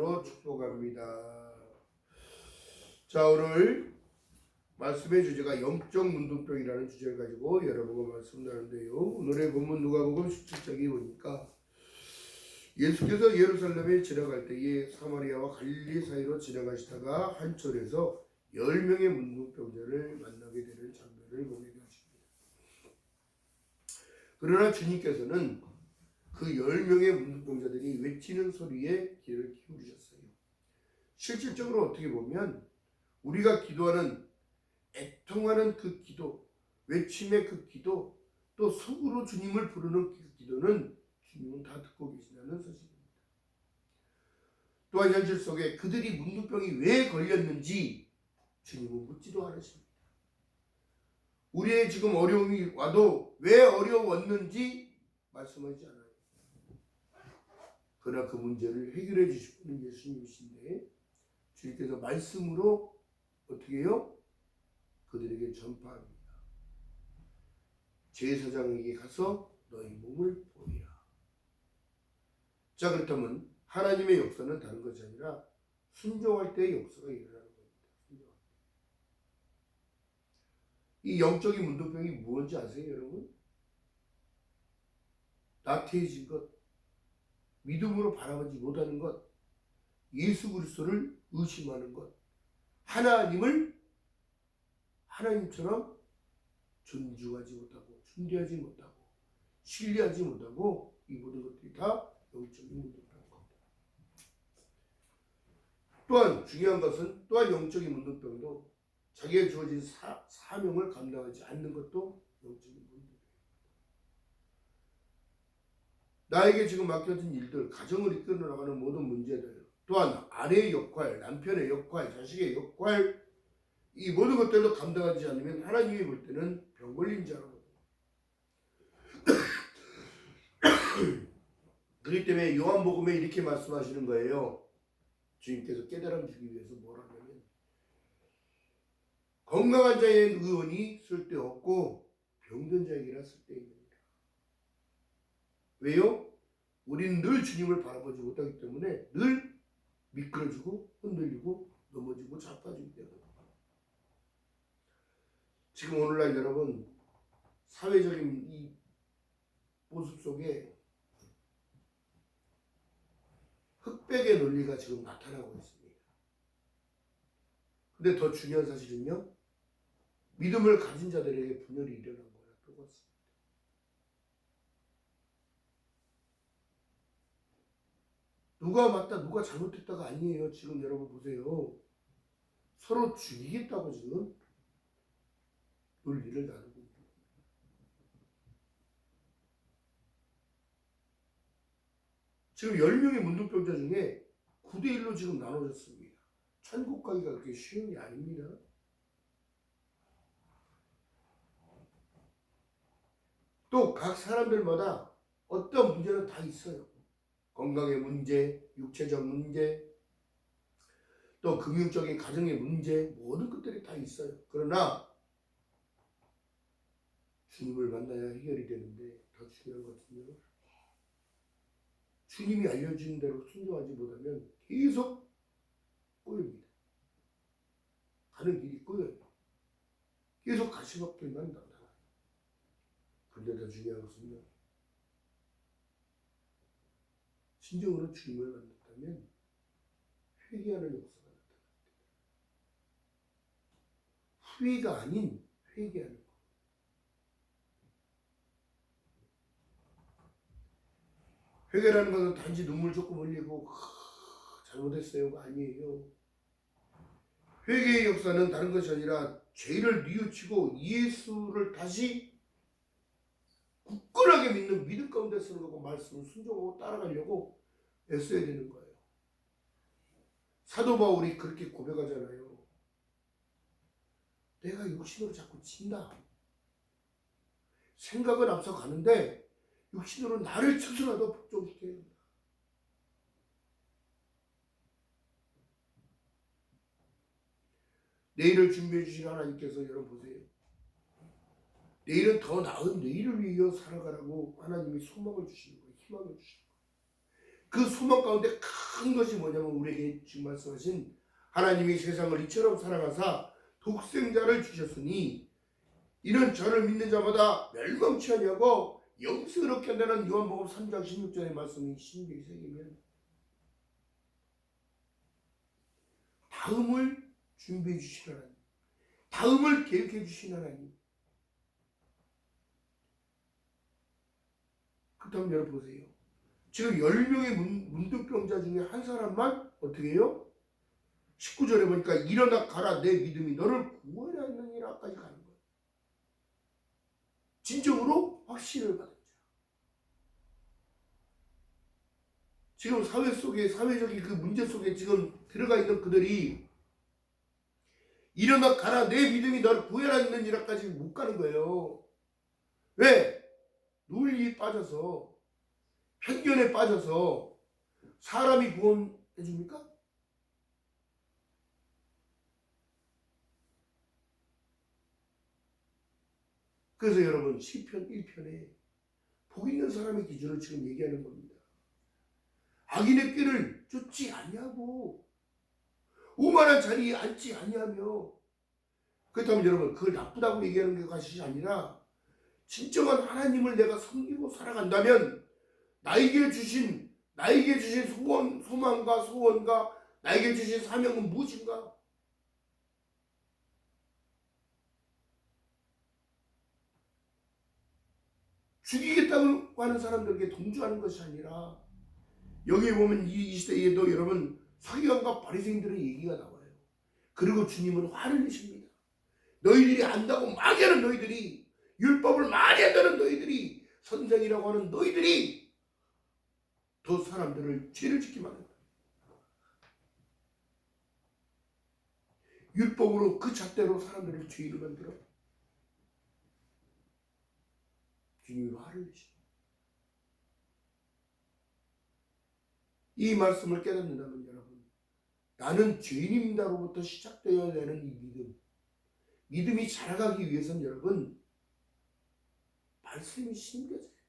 이름으로 축복합니다. 자, 오늘 말씀의 주제가 영적 문둥병이라는 주제를 가지고 여러분과 말씀 나누는데요. 오늘의 본문 누가복음 17장에 보니까 예수께서 예루살렘에 지나갈 때에 사마리아와 갈릴리 사이로 지나가시다가 한 절에서 10명의 문둥병자를 만나게 되는 장면을 보게 되었습니다. 그러나 주님께서는 그 10명의 문둥병자들이 외치는 소리에 귀를 기울이셨어요. 실질적으로 어떻게 보면 우리가 기도하는 애통하는 그 기도, 외침의 그 기도, 또 속으로 주님을 부르는 그 기도는 주님은 다 듣고 계시다는 사실입니다. 또한 현실 속에 그들이 문둥병이 왜 걸렸는지 주님은 묻지도 않으십니다. 우리의 지금 어려움이 와도 왜 어려웠는지 말씀하지 않아요. 그러나 그 문제를 해결해 주실 분은 예수님이신데 주님께서 말씀으로 어떻게 해요? 그들에게 전파합니다. 제사장에게 가서 너희 몸을 보이라. 자, 그렇다면 하나님의 역사는 다른 것이 아니라 순종할 때의 역사가 일어나는 겁니다. 순종할 때. 이 영적인 문둥병이 무엇인지 아세요, 여러분? 나태해진 것, 믿음으로 바라보지 못하는 것, 예수 그리스도를 의심하는 것, 하나님을 하나님처럼 존중하지 못하고 존대하지 못하고 신뢰하지 못하고 이 모든 것들이 다 영적인 문둥병인 겁니다. 또한 중요한 것은 또한 영적인 문둥병도 자기에 주어진 사명을 감당하지 않는 것도 영적인 문둥병입니다. 나에게 지금 맡겨진 일들, 가정을 이끌어 나가는 모든 문제들, 또한 아내의 역할, 남편의 역할, 자식의 역할, 이 모든 것들도 감당하지 않으면 하나님이 볼 때는 병 걸린 자라고. 그렇기 때문에 요한복음에 이렇게 말씀하시는 거예요. 주님께서 깨달음 주기 위해서 뭐라냐면 건강한 자에게는 의원이 쓸데없고 병든 자에게는 쓸데있느니라. 왜요? 우리는 늘 주님을 바라보지 못하기 때문에 늘 미끄러지고 흔들리고 넘어지고 자빠지기 때문에. 지금 오늘날 여러분 사회적인 이 모습 속에 흑백의 논리가 지금 나타나고 있습니다. 근데 더 중요한 사실은요, 믿음을 가진 자들에게 분열이 일어난 거나 똑같습니다. 누가 맞다 누가 잘못했다가 아니에요. 지금 여러분 보세요. 서로 죽이겠다고 지금 논리를 나누고 있는 거예요. 지금 10명의 문둥병자 중에 9대1로 지금 나눠졌습니다. 천국 가기가 그렇게 쉬운 게 아닙니다. 또 각 사람들마다 어떤 문제는 다 있어요. 건강의 문제, 육체적 문제, 또 금융적인 가정의 문제, 모든 것들이 다 있어요. 그러나 주님을 만나야 해결이 되는데 더 중요한 것은요, 주님이 알려주는 대로 순종하지 못하면 계속 꼬입니다. 가는 길이 꼬여요. 계속 가시밭길만 나타나요. 그런데 더 중요한 것은요, 진정으로 주님을 만났다면 회개하는 역사가 나타납니다. 후회가 아닌 회개하는 것. 회개라는 것은 단지 눈물 조금 흘리고 잘못했어요가 아니에요. 회개의 역사는 다른 것이 아니라 죄를 뉘우치고 예수를 다시 굳건하게 믿는 믿음 가운데 쓰는 거고 말씀을 순종하고 따라가려고 애써야 되는 거예요. 사도 바울이 그렇게 고백하잖아요. 내가 육신으로 자꾸 친다. 생각은 앞서가는데 육신으로 나를 쳐서라도 복종시켜야 된다. 내일을 준비해 주신 하나님께서 여러분 보세요. 내일은 더 나은 내일을 위해 살아가라고 하나님이 소망을 주시는 거예요. 희망을 주시는 거예요. 그 소망 가운데 큰 것이 뭐냐면 우리에게 지금 말씀하신 하나님이 세상을 이처럼 사랑하사 독생자를 주셨으니 이는 저를 믿는 자마다 멸망치 아니하고 영생을 얻게 한다는 요한복음 3장 16절의 말씀이 신비에 새기면 다음을 준비해 주신 하나님, 다음을 계획해 주신 하나님. 그렇다면 여러분 보세요. 지금 10명의 문둥병자 중에 한 사람만 어떻게 해요? 19절에 보니까 일어나 가라 내 믿음이 너를 구원하느니라까지 가는 거예요. 진정으로 확신을 받은 자. 지금 사회 속에 사회적인 그 문제 속에 지금 들어가 있는 그들이 일어나 가라 내 믿음이 너를 구원하느니라까지 못 가는 거예요. 왜? 논리에 빠져서 편견에 빠져서 사람이 구원해 줍니까? 그래서 여러분 시편 1편에 복 있는 사람의 기준을 지금 얘기하는 겁니다. 악인의 꾀를 쫓지 아니하고 오만한 자리에 앉지 아니하며. 그렇다면 여러분 그걸 나쁘다고 얘기하는 것이 아니라 진정한 하나님을 내가 섬기고 살아간다면 나에게 주신 소망과 소원과 나에게 주신 사명은 무엇인가? 죽이겠다고 하는 사람들에게 동조하는 것이 아니라 여기에 보면 이 시대에도 여러분 서기관과 바리새인들의 얘기가 나와요. 그리고 주님은 화를 내십니다. 너희들이 안다고 많이 하는 너희들이, 율법을 많이 한다는 너희들이, 선생이라고 하는 너희들이 더 사람들을 죄를 짓기만 한다. 율법으로 그 잣대로 사람들을 죄를 만들어 주님이 화를 내십니다. 이 말씀을 깨닫는다면 여러분, 나는 죄인입니다로부터 시작되어야 되는 이 믿음이 자라가기 위해서는 여러분 말씀이 심겨져야 됩니다.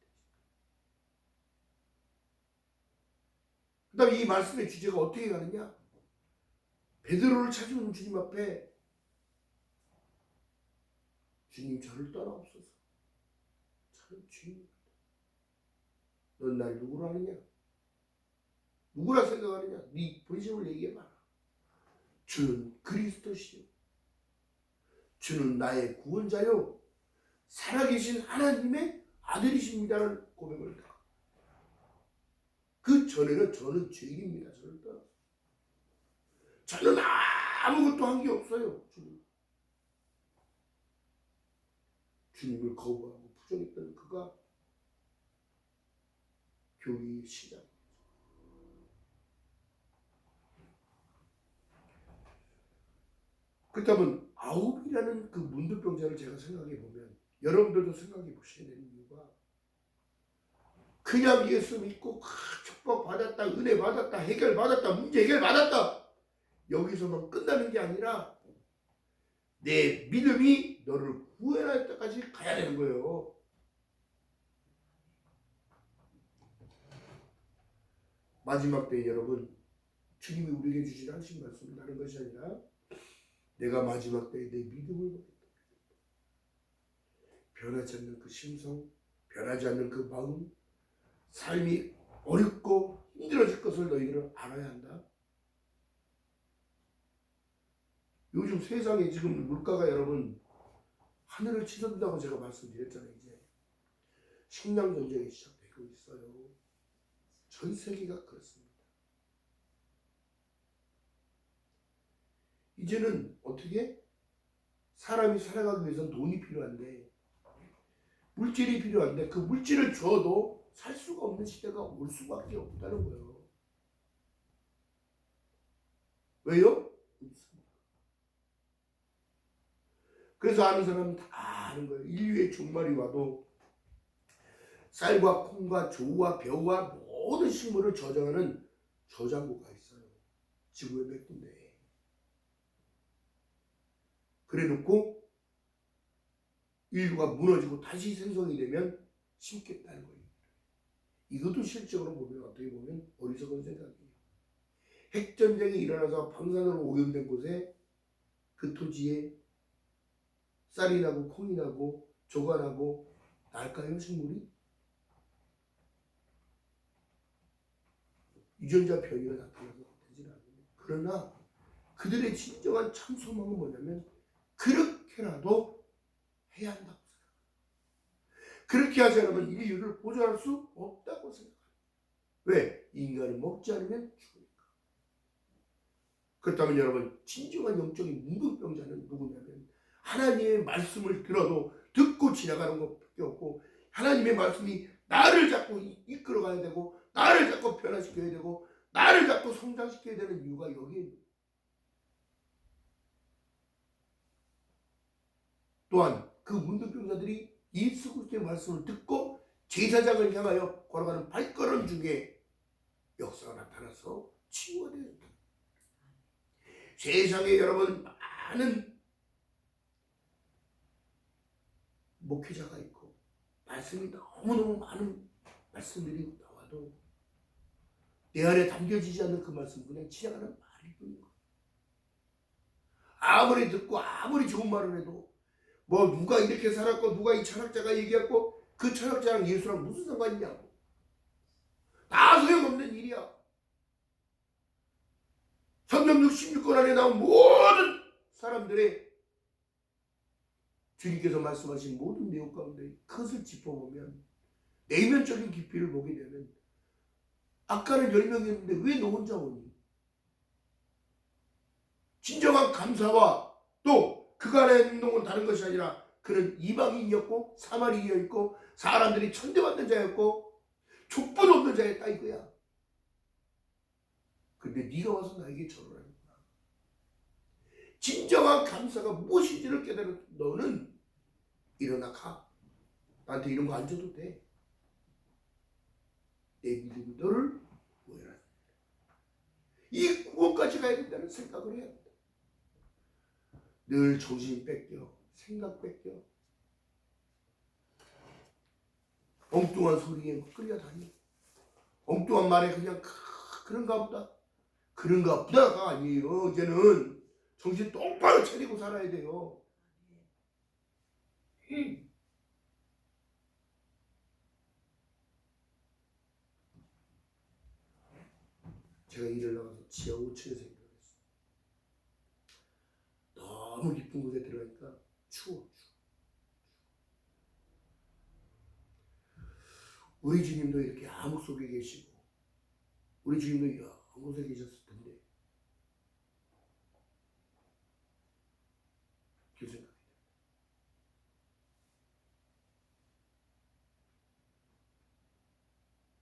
그 다음에 이 말씀의 주제가 어떻게 가느냐? 베드로를 찾아오는 주님 앞에 주님 저를 떠나옵소서. 저는 죄인입니다. 넌 날 누구로 하느냐? 누구라 생각하느냐? 네 본심을 얘기해봐라. 주는 그리스도시요. 주는 나의 구원자요. 살아계신 하나님의 아들이십니다라는 고백을 합니다. 그 전에는 저는 죄인입니다. 저를 떠나. 저는 아무것도 한 게 없어요. 주님을 거부하고 부정했던 그가 교리의 시작. 그렇다면 아홉이라는 그 문둥병자를 제가 생각해 보면 여러분들도 생각해 보셔야 되는 이유가 그냥 예수 믿고 축복 받았다, 은혜 받았다, 해결 받았다, 문제 해결 받았다 여기서만 끝나는 게 아니라 내 믿음이 너를 구원할 때까지 가야 되는 거예요. 마지막 때 여러분 주님이 우리에게 주신 하신 말씀을 하는 것이 아니라 내가 마지막 때에 내 믿음을 보겠다. 변하지 않는 그 심성, 변하지 않는 그 마음, 삶이 어렵고 힘들어질 것을 너희들은 알아야 한다. 요즘 세상에 지금 물가가 여러분 하늘을 치솟는다고 제가 말씀드렸잖아요. 이제 식량 전쟁이 시작되고 있어요. 전 세계가 그렇습니다. 이제는 어떻게 사람이 살아가기 위해서는 돈이 필요한데 물질이 필요한데 그 물질을 줘도 살 수가 없는 시대가 올 수밖에 없다는 거예요. 왜요? 그래서 아는 사람은 다 아는 거예요. 인류의 종말이 와도 쌀과 콩과 조와 벼와 모든 식물을 저장하는 저장고가 있어요. 지구의 몇 군데에. 그래 놓고 인류가 무너지고 다시 생성이 되면 심겠다는 거예요. 이것도 실적으로 보면 어떻게 보면 어리석은 생각이에요. 핵전쟁이 일어나서 방사능으로 오염된 곳에 그 토지에 쌀이 나고 콩이 나고 조가 나고 날까요 식물이? 유전자 변이가 나타나서 되질 않아요. 그러나 그들의 진정한 참 소망은 뭐냐면 그렇게라도 해야 한다고 생각해요. 그렇게 하지 않으면 인류를 보존할 수 없다고 생각해요. 왜? 인간은 먹지 않으면 죽으니까. 그렇다면 여러분 진정한 영적인 문둥병자는 누구냐면 하나님의 말씀을 들어도 듣고 지나가는 것밖에 없고 하나님의 말씀이 나를 자꾸 이끌어가야 되고 나를 자꾸 변화시켜야 되고 나를 자꾸 성장시켜야 되는 이유가 여기에 있는 거예요. 또한 그 문둥병자들이 예수 그리스도의 말씀을 듣고 제사장을 향하여 걸어가는 발걸음 중에 역사가 나타나서 치유가 되었다. 세상에 여러분 많은 목회자가 있고 말씀이 너무너무 많은 말씀들이 나와도 내 안에 담겨지지 않는 그 말씀 그냥 지나가는 말일 뿐인 거예요. 아무리 듣고 아무리 좋은 말을 해도 뭐 누가 이렇게 살았고 누가 이 철학자가 얘기했고 그 철학자랑 예수랑 무슨 상관이냐고. 다 소용없는 일이야. 성경 66권 안에 나온 모든 사람들의 주님께서 말씀하신 모든 내용 가운데 그것을 짚어보면 내면적인 깊이를 보게 되면 아까는 10명이었는데 왜 너 혼자 오니? 진정한 감사와 또 그간의 행동은 다른 것이 아니라 그는 이방인이었고 사마리아였고 사람들이 천대받는 자였고 족보도 없는 자였다 이거야. 근데 네가 와서 나에게 절을 하는구나. 진정한 감사가 무엇인지를 깨달은 너는 일어나 가. 나한테 이런 거 안 줘도 돼. 내 믿음이 너를 구원한다. 이 구원까지 가야 된다는 생각을 해야 된다. 늘 정신 뺏겨. 생각 뺏겨. 엉뚱한 소리에 끌려다니. 엉뚱한 말에 그냥 그런가 보다. 그런가 보다가 아니에요. 이제는 정신 똑바로 차리고 살아야 돼요. 제가 일을 나가서 지하 5층에서 일을 했어요. 너무 깊은 곳에 들어가니까 추워. 우리 주님도 이렇게 암흑 속에 계시고 우리 주님도 이런 곳에 계셨을 텐데 그 생각이 들어요.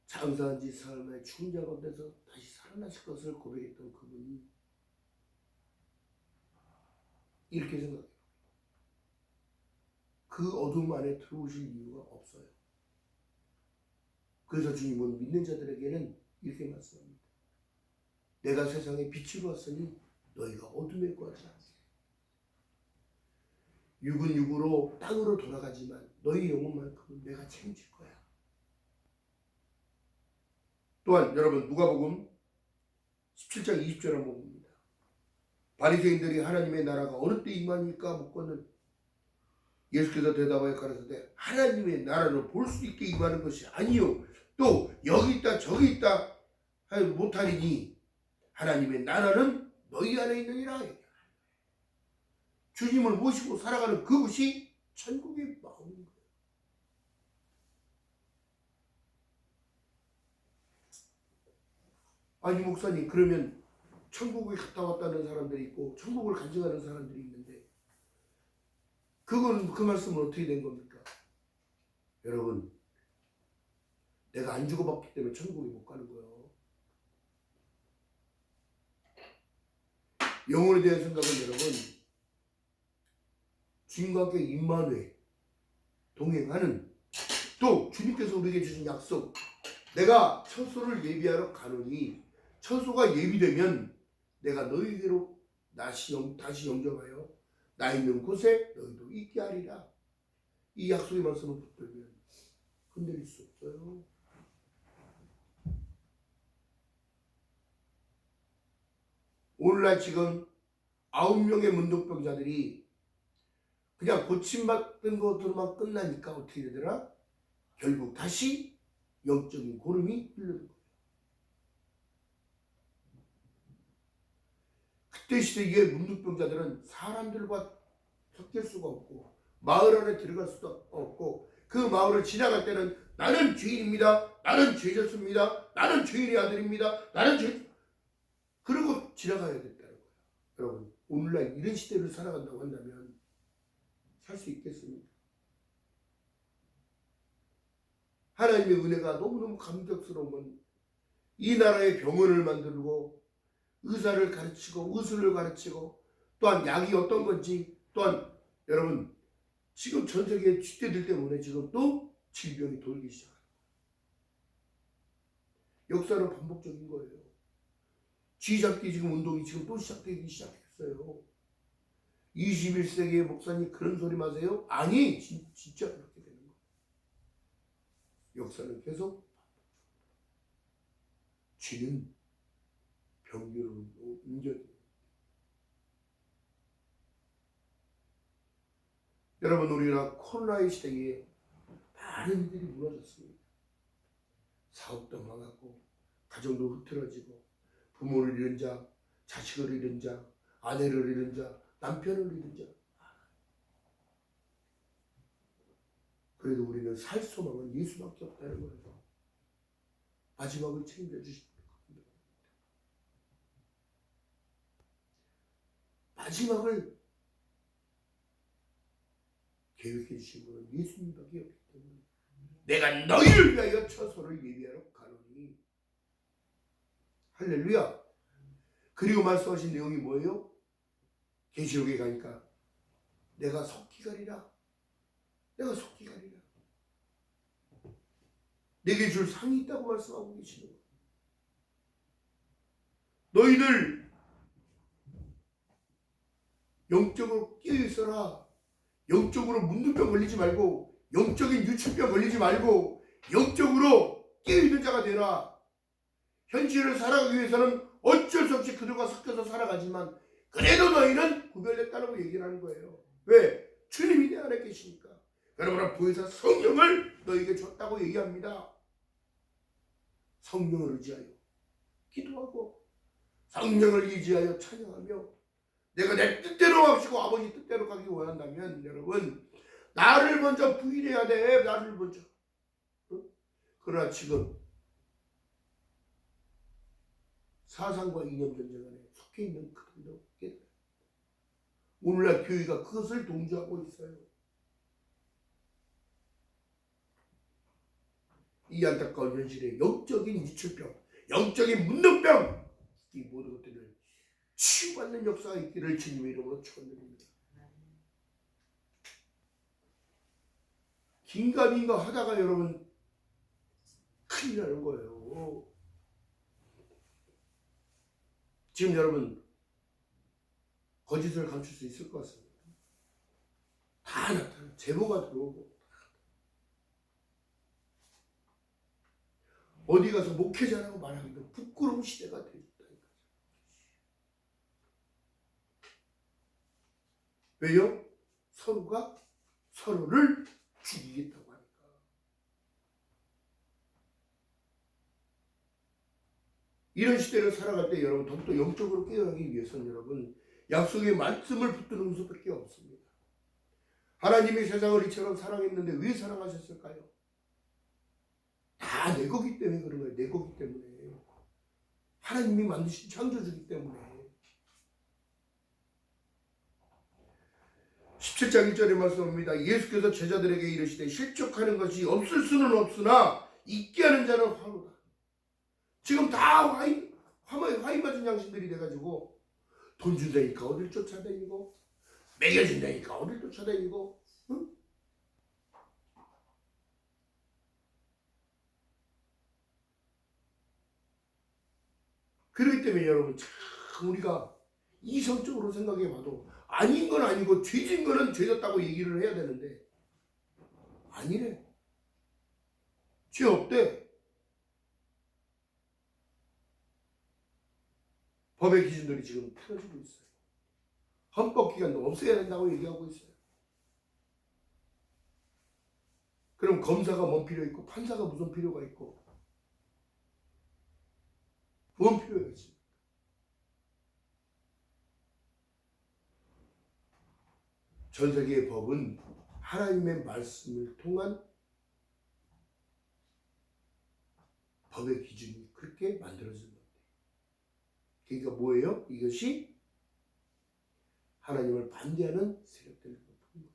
장사한 지 사흘 만에 죽은 자 가운데서 다시 살아나실 것을 고백했던 그분이 이렇게 생각해요. 그 어둠 안에 들어오실 이유가 없어요. 그래서 주님은 믿는 자들에게는 이렇게 말씀합니다. 내가 세상에 빛으로 왔으니 너희가 어둠에 거하지 않게. 육은 육으로 땅으로 돌아가지만 너희 영혼만큼은 내가 책임질 거야. 또한 여러분 누가복음 17장 20절 한번 봅니다. 바리새인들이 하나님의 나라가 어느 때 임하니까 묻거든 예수께서 대답하여 가라사대 하나님의 나라를 볼 수 있게 임하는 것이 아니요 또 여기 있다 저기 있다 하여 못하리니 하나님의 나라는 너희 안에 있느니라. 주님을 모시고 살아가는 그것이 천국의 마음인 거예요. 아니 목사님 그러면 천국에 갔다 왔다는 사람들이 있고 천국을 간증하는 사람들이 있는데 그건 그 말씀은 어떻게 된 겁니까? 여러분 내가 안 죽어봤기 때문에 천국에 못 가는 거예요. 영혼에 대한 생각은 여러분 주님과 함께 임마누엘 동행하는 또 주님께서 우리에게 주신 약속 내가 처소를 예비하러 가노니 처소가 예비되면 내가 너희에게로 다시 영접하여 나 있는 곳에 너희도 있게 하리라. 이 약속의 말씀을 붙들면 흔들릴 수 없어요. 오늘날 지금 9명의 문둥병자들이 그냥 고침받은 것으로만 끝나니까 어떻게 되더라? 결국 다시 영적인 고름이 흐르는 거예요. 그때 시대에 문둥병자들은 사람들과 섞일 수가 없고 마을 안에 들어갈 수도 없고 그 마을을 지나갈 때는 나는 죄인입니다. 나는 죄졌습니다. 나는 죄인의 아들입니다. 나는 죄 그러고 지나가야 됐다는 거예요. 여러분 오늘날 이런 시대를 살아간다고 한다면 살 수 있겠습니까? 하나님의 은혜가 너무너무 감격스러운 건 이 나라의 병원을 만들고 의사를 가르치고 의술을 가르치고 또한 약이 어떤 건지 또한 여러분 지금 전 세계 쥐떼들 때문에 지금 또 질병이 돌기 시작합니다. 역사는 반복적인 거예요. 쥐잡기 지금 운동이 지금 또 시작되기 시작했어요. 21세기의 목사님 그런 소리 마세요? 아니 진짜 그렇게 되는 거예요. 역사는 계속 쥐는 병기로 옮겨져요. 여러분 우리나라 코로나의 시대에 많은 일들이 무너졌습니다. 사업도 망하고 가정도 흐트러지고 부모를 잃은 자, 자식을 잃은 자, 아내를 잃은 자, 남편을 잃은 자. 그래도 우리는 살 소망은 예수밖에 없다는 거예요. 마지막을 챙겨주십니다. 마지막을 계획해 주신 분은 예수님밖에 없기 때문에 내가 너희를 위하여 처소를 예비하러 가노니. 할렐루야. 그리고 말씀하신 내용이 뭐예요? 계시록에 가니까 내가 속히 가리라. 내가 속히 가리라. 내게 줄 상이 있다고 말씀하고 계시는 거예요. 너희들 영적으로 깨어있어라. 영적으로 문둥병 걸리지 말고 영적인 유출병 걸리지 말고 영적으로 깨어있는 자가 되라. 현실을 살아가기 위해서는 어쩔 수 없이 그들과 섞여서 살아가지만 그래도 너희는 구별됐다고 얘기를 하는 거예요. 왜? 주님이 내 안에 계시니까. 여러분은 부에서 성령을 너희에게 줬다고 얘기합니다. 성령을 의지하여 기도하고 성령을 의지하여 찬양하며 내가 내 뜻대로 하시고 아버지 뜻대로 가기 원한다면 여러분 나를 먼저 부인해야 돼. 나를 먼저. 그러나 지금 사상과 이념 전쟁 안에 속해 있는 그들도 없게 돼요. 오늘날 교회가 그것을 동조하고 있어요. 이 안타까운 현실에 영적인 유출병, 영적인 문둥병 이 모든 것들을 치유받는 역사가 있기를 주님의 이름으로 축원드립니다. 긴가민가 하다가 여러분 큰일 나는 거예요. 지금 여러분 거짓을 감출 수 있을 것 같습니다. 다 나타나 제보가 들어오고 어디 가서 목회자라고 말하기도 부끄러운 시대가 되었다니까요. 왜요? 서로가 서로를 죽이겠다고 하니까. 이런 시대를 살아갈 때 여러분 더욱더 영적으로 깨어나기 위해서는 여러분 약속의 말씀을 붙드는 수밖에 없습니다. 하나님이 세상을 이처럼 사랑했는데 왜 사랑하셨을까요? 다 내 거기 때문에 그런 거예요. 내 거기 때문에. 하나님이 만드신 창조주기 때문에. 17장 1절에 말씀합니다. 예수께서 제자들에게 이르시되 실족하는 것이 없을 수는 없으나 있게 하는 자는 화로다. 지금 다 화이 맞은 양심들이 돼가지고 돈 준다니까 어딜 쫓아다니고 먹여준다니까 어딜 쫓아다니고 응? 그렇기 때문에 여러분 참 우리가 이성적으로 생각해봐도 아닌 건 아니고 죄진 거는 죄졌다고 얘기를 해야 되는데 아니래. 죄 없대. 법의 기준들이 지금 틀어지고 있어요. 헌법기관도 없애야 된다고 얘기하고 있어요. 그럼 검사가 뭔 필요 있고 판사가 무슨 필요가 있고 뭔 필요가 있습니까? 전 세계의 법은 하나님의 말씀을 통한 법의 기준이 그렇게 만들어진 겁니다. 그러니까 뭐예요? 이것이 하나님을 반대하는 세력들을 보는 거예요.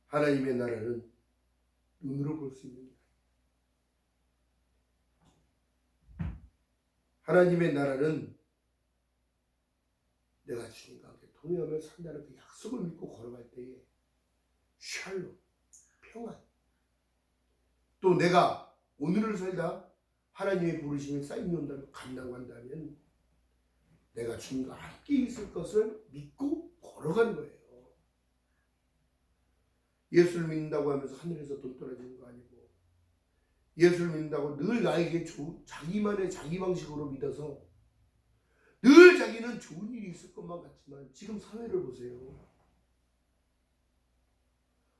하나님의 나라는 눈으로 볼 수 있는 거예요. 하나님의 나라는 내가 주님과 함께 동행하며 산다는 그 약속을 믿고 걸어갈 때에 샬롬, 평안, 또 내가 오늘을 살다 하나님의 부르심에 쌓임이 온다면 간다고 한다면 내가 주님과 함께 있을 것을 믿고 걸어가는 거예요. 예수를 믿는다고 하면서 하늘에서 돈 떨어지는 거 아니고, 예수를 믿는다고 늘 나에게 자기만의 자기 방식으로 믿어서 늘 자기는 좋은 일이 있을 것만 같지만 지금 사회를 보세요.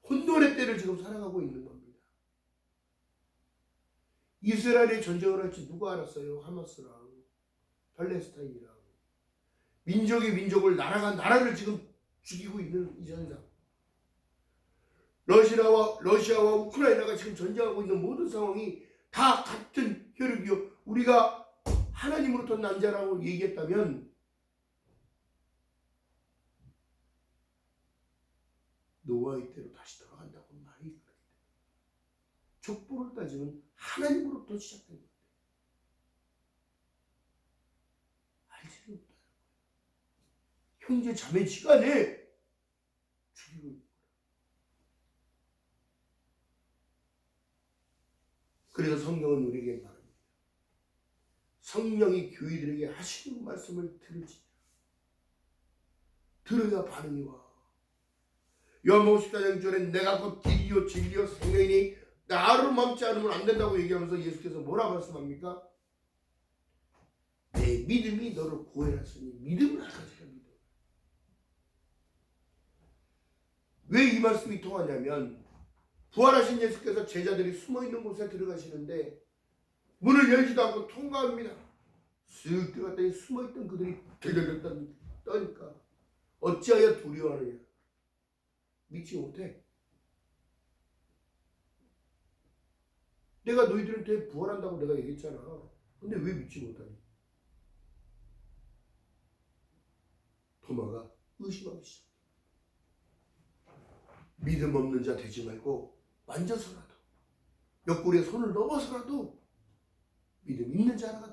혼돈의 때를 지금 살아가고 있는 겁니다. 이스라엘이 전쟁을 할지 누가 알았어요? 하마스랑 팔레스타인이랑 민족이 민족을, 나라가 나라를 지금 죽이고 있는 이 현상. 러시아와 우크라이나가 지금 전쟁하고 있는 모든 상황이 다 같은 혈육이요. 우리가 하나님으로부터 난 자라고 얘기했다면 노아의 때로 다시 돌아간다고 말이 그렇기 때문에 족보를 따지면 하나님으로부터 시작된 겁니다. 알지를 못하는 거예요. 형제 자매 시간에 죽이고 있는 거예요. 그래서 성경은 우리에게 말합니다. 성령이 교회들에게 하시는 말씀을 들을지니라. 들어야 반응이 와. 요한복음 14장 전에 내가 곧 길이요 진리요 생명이니 나로 맘지 않으면 안 된다고 얘기하면서 예수께서 뭐라 말씀합니까? 내 믿음이 너를 구원했으니 믿음을 할 것이라 믿어. 왜 이 말씀이 통하냐면 부활하신 예수께서 제자들이 숨어있는 곳에 들어가시는데 문을 열지도 않고 통과합니다. 쓱 들어갔더니 숨어있던 그들이 들들들 떠니까 어찌하여 두려워하느냐. 믿지 못해. 내가 너희들한테 부활한다고 내가 얘기했잖아. 근데 왜 믿지 못하니? 도마가 의심하기 시작. 믿음 없는 자 되지 말고 만져서라도 옆구리에 손을 넣어서라도 믿음 있는 자가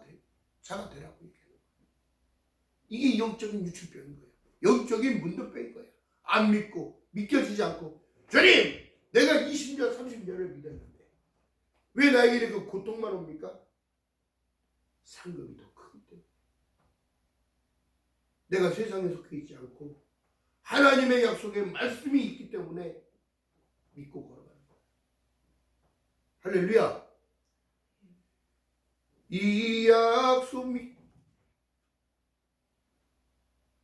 되라고 얘기해요. 이게 영적인 유출병인 거예요. 영적인 문도병인 거예요. 안 믿고 믿겨지지 않고 주님 내가 20년 30년을 믿었는데 왜 나에게 이렇게 고통만 옵니까? 상급이 더 크기 때문에. 내가 세상에 속해 있지 않고 하나님의 약속의 말씀이 있기 때문에 믿고 걸어가는 거예요. 할렐루야. 이 약속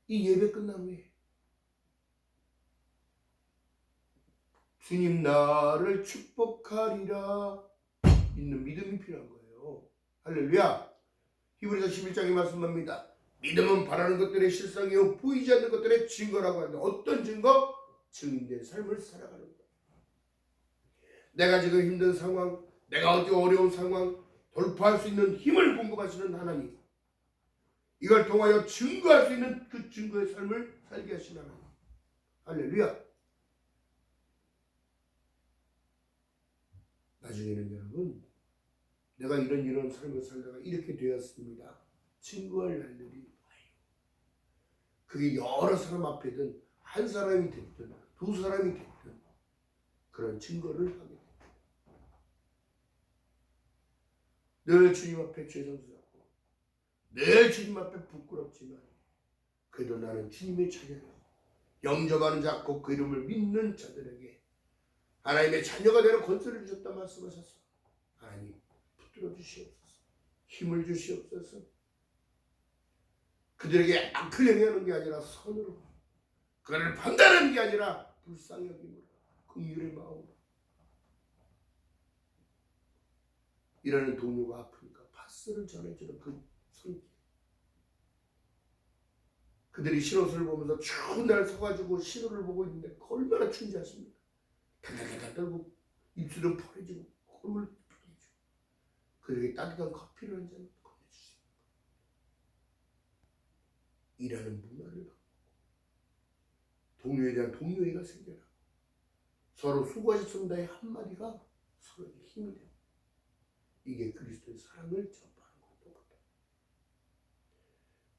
이 예배 끝난 후에 주님 나를 축복하리라 있는 믿음이 필요한 거예요. 할렐루야. 히브리서 11장에 말씀합니다. 믿음은 바라는 것들의 실상이요 보이지 않는 것들의 증거라고 하는데 어떤 증거? 증인된 삶을 살아가는 거예요. 내가 지금 힘든 상황, 내가 어디 어려운 상황 돌파할 수 있는 힘을 공급하시는 하나님, 이걸 통하여 증거할 수 있는 그 증거의 삶을 살게 하시는 하나님. 할렐루야. 나중에는 여러분 내가 이런 삶을 살다가 이렇게 되었습니다. 증거할 날들이 와요. 그게 여러 사람 앞에든 한 사람이 됐든 두 사람이 됐든 그런 증거를 하게 됩니다. 늘 주님 앞에 죄송스럽고 늘 주님 앞에 부끄럽지만 그래도 나는 주님의 자녀로 영접하는 자 곧 그 이름을 믿는 자들에게 하나님의 자녀가 되는 권세를 주셨다 말씀하셨어. 하나님 붙들어 주시옵소서. 힘을 주시옵소서. 그들에게 악을 행하는 게 아니라 선으로, 그들을 판단하는 게 아니라 불쌍히 여김으로, 긍휼의 마음으로. 이라는 동료가 아프니까 파스를 전해주는 그 손길. 그들이 신호수를 보면서 추운 날 서가지고 신호를 보고 있는데 얼마나 춘지 아십니까? 달달달달 떨고 입술은 펄해지고 콧물 펄해지고 그들에게 따뜻한 커피를 한 잔 건네주십니다. 일하는 문화를 바꾸고 동료에 대한 동료애가 생겨나고 서로 수고하셨습니다의 한마디가 서로에게 힘이 되고 이게 그리스도의 사랑을 전파하는 것과 똑같다.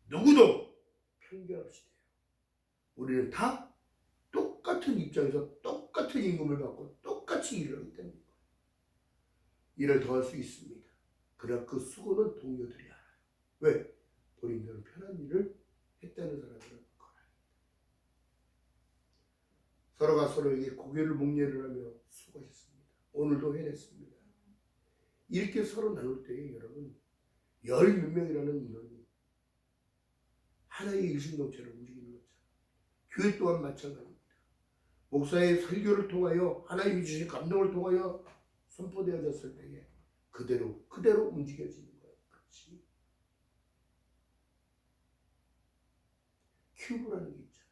누구도 편견 없이 돼요. 우리는 다 똑같은 입장에서 똑같은 임금을 받고 똑같이 일을 하기 때문입니다. 일을 더 할 수 있습니다. 그러나 그 수고는 동료들이 알아요. 왜? 본인들은 편한 일을 했다는 사람들은 거라. 서로가 서로에게 고개를 목례를 하며 수고하셨습니다. 오늘도 해냈습니다. 이렇게 서로 나눌 때에 여러분 열 몇 명이라는 인원이 하나의 일심동체를 움직이는 거죠. 교회 또한 마찬가지입니다. 목사의 설교를 통하여 하나님이 주신 감동을 통하여 선포되어졌을 때에 그대로 움직여지는 거예요. 그렇지. 큐브라는 게 있잖아요.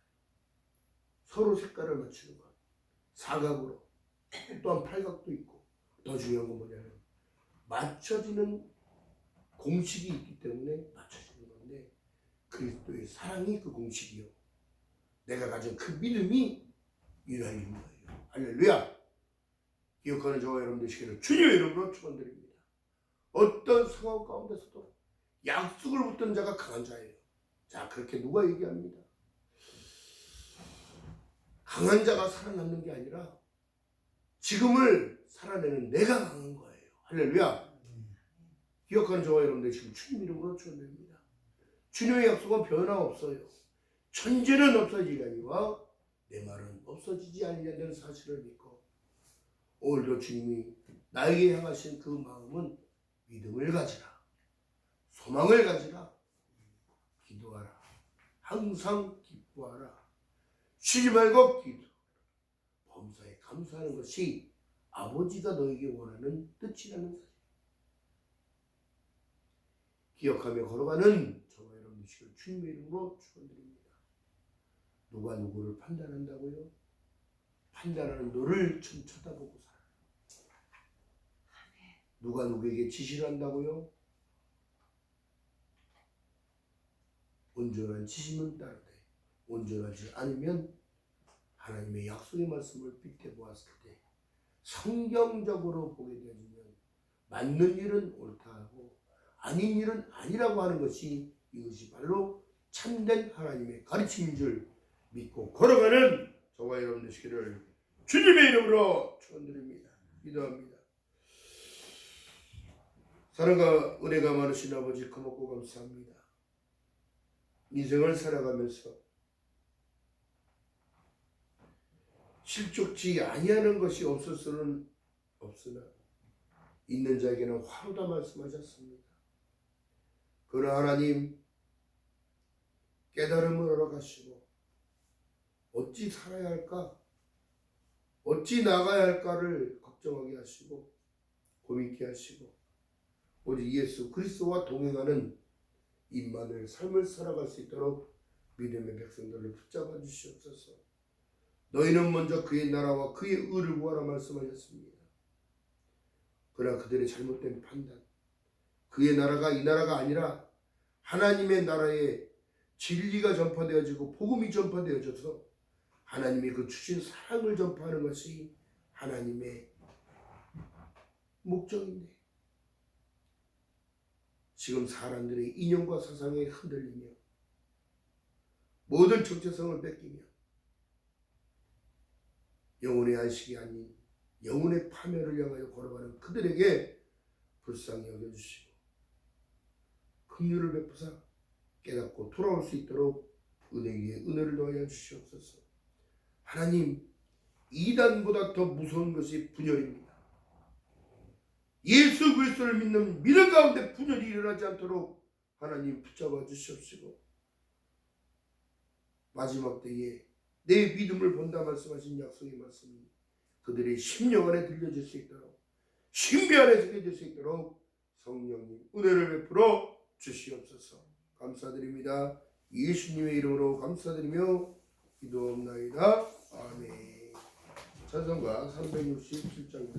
서로 색깔을 맞추는 것. 사각으로 또한 팔각도 있고 더 중요한 건 뭐냐면 맞춰지는 공식이 있기 때문에 맞춰지는 건데 그리스도의 사랑이 그 공식이요. 내가 가진 그 믿음이 이루어지는 거예요. 할렐루야. 기억하는 저와 여러분 되시기를 주님의 이름으로 축원드립니다. 어떤 상황 가운데서도 약속을 붙든 자가 강한 자예요. 자, 그렇게 누가 얘기합니다. 강한 자가 살아남는 게 아니라 지금을 살아내는 내가 강한 거예요. 할렐루야. 기억하는 저와 여러분 되시기를 주님 이름으로 축원드립니다. 주님의 약속은 변함없어요. 천재는 없어지려니와 내 말은 없어지지 않는다는 사실을 믿고 오늘도 주님이 나에게 향하신 그 마음은 믿음을 가지라, 소망을 가지라, 기도하라, 항상 기뻐하라, 쉬지 말고 기도하라, 범사에 감사하는 것이 아버지가 너에게 원하는 뜻이라는 사실. 기억하며 걸어가는 저와 여러분 되시기를 주님의 이름으로 축원드립니다. 누가 누구를 판단한다고요? 판단하는 너를 좀 쳐다보고 살아. 누가 누구에게 지시를 한다고요? 온전한 지시는 따르되 온전하지 않으면 하나님의 약속의 말씀을 빗대 보았을 때 성경적으로 보게 되어지면 맞는 일은 옳다 하고 아닌 일은 아니라고 하는 것이 이것이 바로 참된 하나님의 가르침인 줄 믿고 걸어가는 저와 여러분 되시기를 주님의 이름으로 축원드립니다. 기도합니다. 사랑과 은혜가 많으신 아버지 고맙고 감사합니다. 인생을 살아가면서 실족지 아니하는 것이 없을 수는 없으나 있는 자에게는 화로다 말씀하셨습니다. 그러나 하나님 깨달음을 허락하시고 어찌 살아야 할까, 어찌 나가야 할까를 걱정하게 하시고 고민케 하시고 오직 예수 그리스도와 동행하는 임마누엘 삶을 살아갈 수 있도록 믿음의 백성들을 붙잡아 주시옵소서. 너희는 먼저 그의 나라와 그의 의를 구하라 말씀하셨습니다. 그러나 그들의 잘못된 판단, 그의 나라가 이 나라가 아니라 하나님의 나라에 진리가 전파되어지고 복음이 전파되어져서 하나님이 그 주신 사랑을 전파하는 것이 하나님의 목적인데 지금 사람들의 이념과 사상에 흔들리며 모든 정체성을 뺏기며 영혼의 안식이 아닌 영혼의 파멸을 향하여 걸어가는 그들에게 불쌍히 여겨주시고 긍휼을 베푸사 깨닫고 돌아올 수 있도록 은혜 위에 은혜를 더하여 주시옵소서. 하나님, 이단보다 더 무서운 것이 분열입니다. 예수 그리스도를 믿는 믿음 가운데 분열이 일어나지 않도록 하나님 붙잡아 주시옵시고 마지막 때에 내 믿음을 본다 말씀하신 약속의 말씀이 그들의 심령 안에 들려질 수 있도록 신비 안에 들려질 수 있도록 성령님 은혜를 베풀어 주시옵소서. 감사드립니다. 예수님의 이름으로 감사드리며 기도옵나이다. 아멘. 찬송가 367장